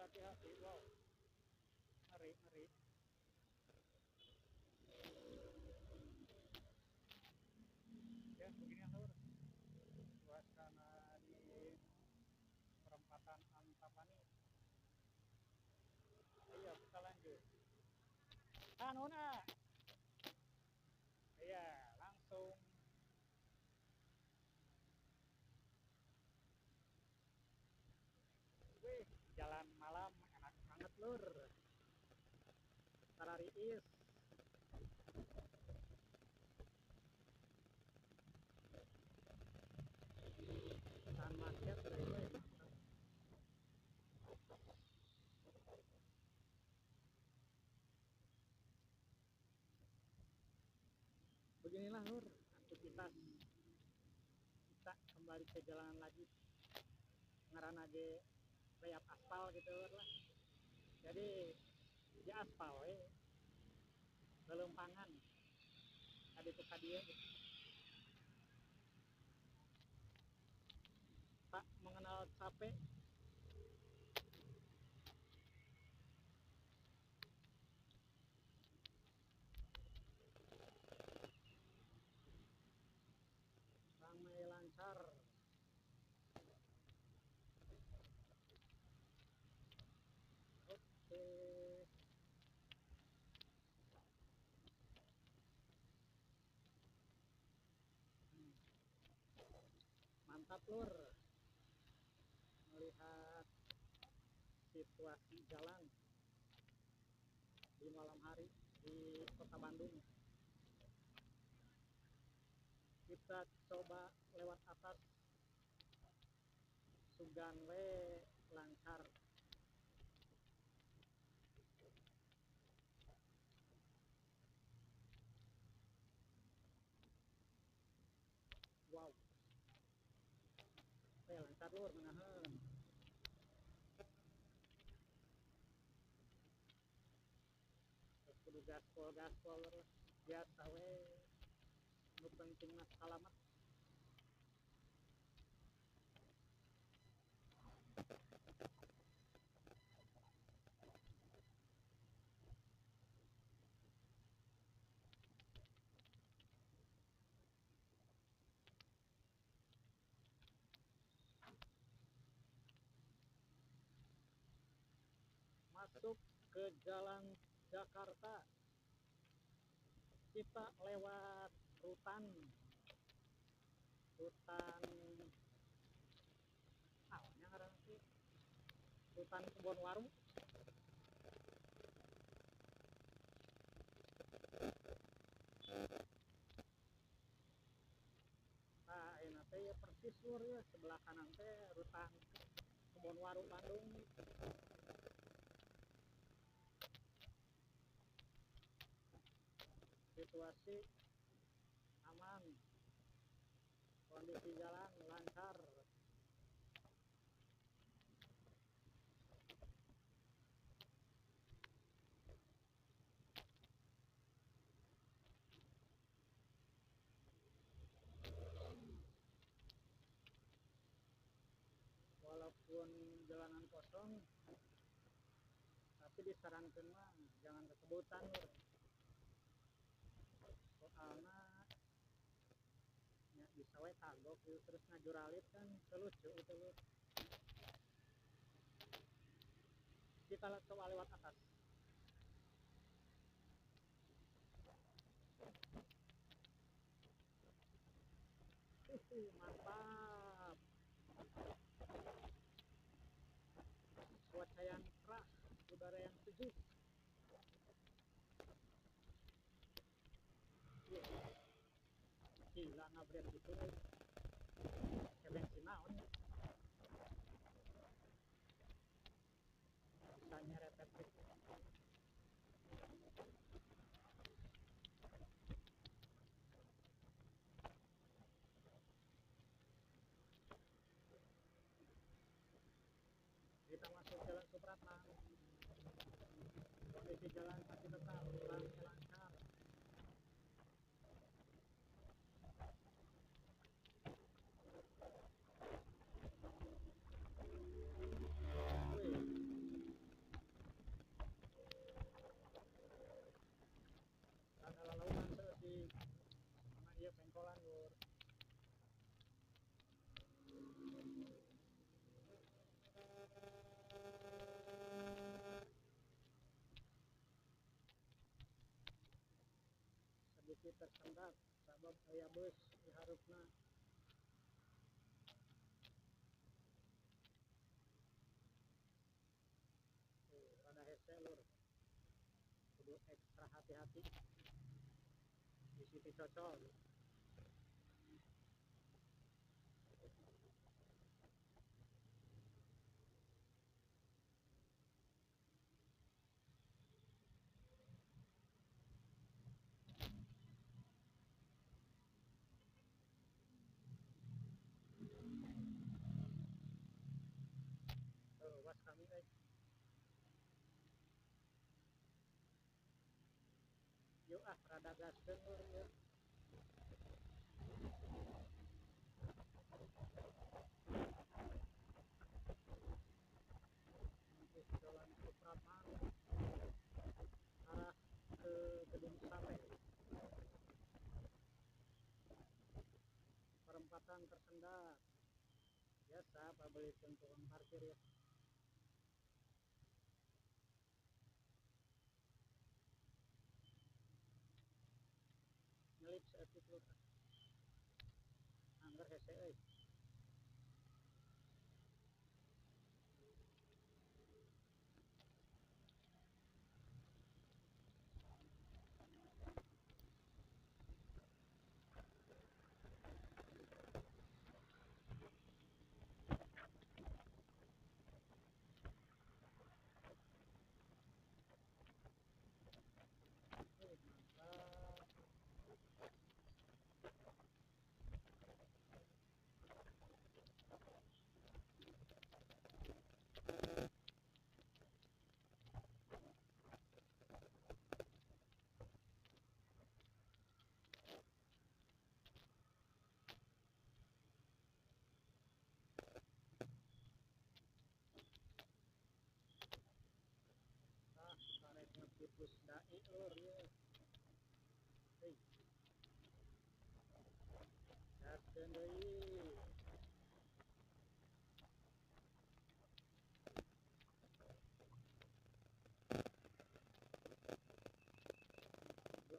hati-hati. Wow, ngeri ngeri. Ya begini lur, suasana di perempatan Antapani. Iya, kita lanjut. Nona, iya langsung. Wih, jalan malam enak banget lur. Tara Riis. Tahan macet dari gue mantap. Beginilah lur aktivitas kita kembali ke jalanan lagi ngarana ge layap aspal gitu lah. Jadi di aspal lelempangan tadi tuh kadia gitu. Tak mengenal capek. Ramai lancar. Oke. Mantap lur melihat situasi jalan di malam hari di kota Bandung. Kita coba lewat atas Suganwe lancar. Wow, lancar lur menahan. Kudu gaspol lur biasa we nu penting mah selamat. Masuk ke jalan Jakarta kita lewat rutan awalnya ngarang sih rutan Kebon Waru. Nah ini teh ya persis lur ya sebelah kanan teh rutan Kebon Waru Bandung. Situasi aman, kondisi jalan lancar. Walaupun jalanan kosong tapi disarankan mah jangan kekebutan lur. Soalnya ya bisa we tagok terus ngajuralit kan selucu itu lur. Kita coba lewat atas. Mantap. Cuaca yang cerah, udara yang sejuk. Gila ngabret gitu ke bensin naon bisa nyerepet gitu. Kita masuk jalan Supratman, kondisi jalan masih tetap lancar. nepi tersendat sabab aya beus di hareupna. Rada hese lur, kudu ekstra hati-hati di sisi cocol. Was kami yuk rada gaskeun lur ya. Jalan Supratman arah ke Gedung Sate, perempatan tersendat. Biasa pabelikeun tukang parkir ya. Nyelip seetik lur. Angger hese euy. Mantap. Karek ngepipus dai lur ya. Hei, gaskeun deui.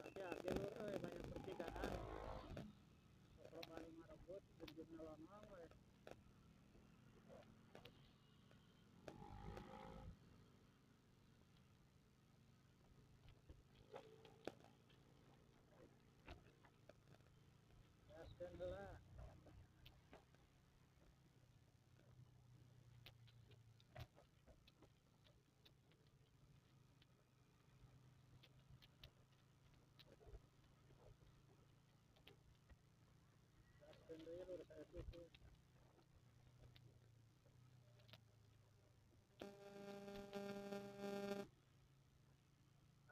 Hati-hati lur euy, banyak pertigaan. Sok bari marebut jeung nyelonong we. Gaskeun heula. Gaskeun deui lur saeutik we.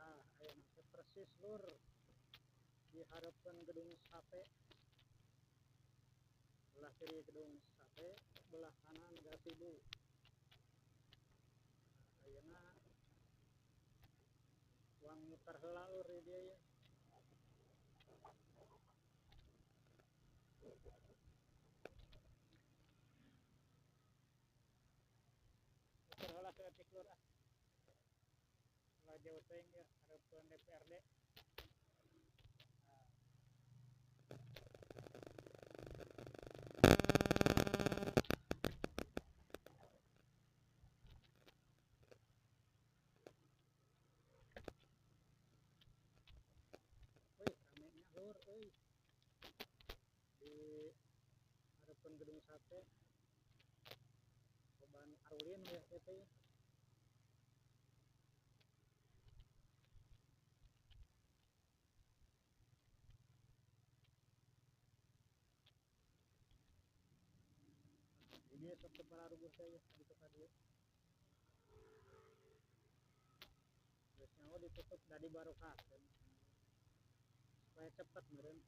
Ayeuna teh persis lur dihareupeun Gedung Sate. Belah kiri Gedung Sate, belah kanan Gasibu. Ayeuna uang muter heula lur di dieu ye. Muter heula saeutik lur ah. Lah jauh teuing ya hareupeun DPRD. Wih, ramenya lur euy. Di hareupeun Gedung Sate. Loban Arulin ya eta ya. Ini sok tepararuguh teh ya kitu ka dieu. Geus nyaho ditutup da dibarokakeun. Supaya cepet meureun.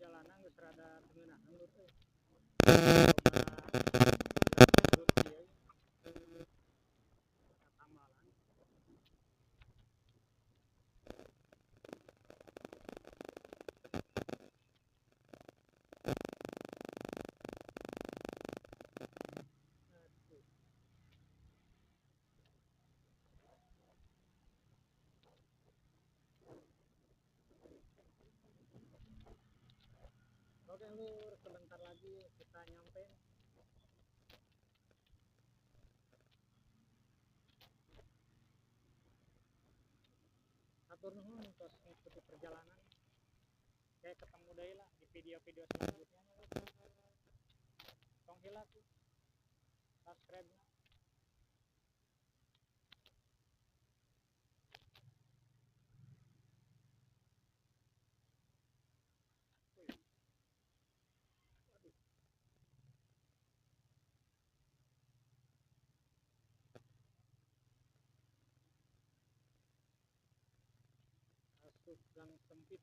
Jalanan geus rada teungeunaan lur euy. Loba lur, sebentar lagi kita nyampe. Atur nuhun tos ngikuti perjalanan. Kayak ketemu deui lah di video-video selanjutnya lur. Tong hilap subscribe-nya. Asup gang sempit.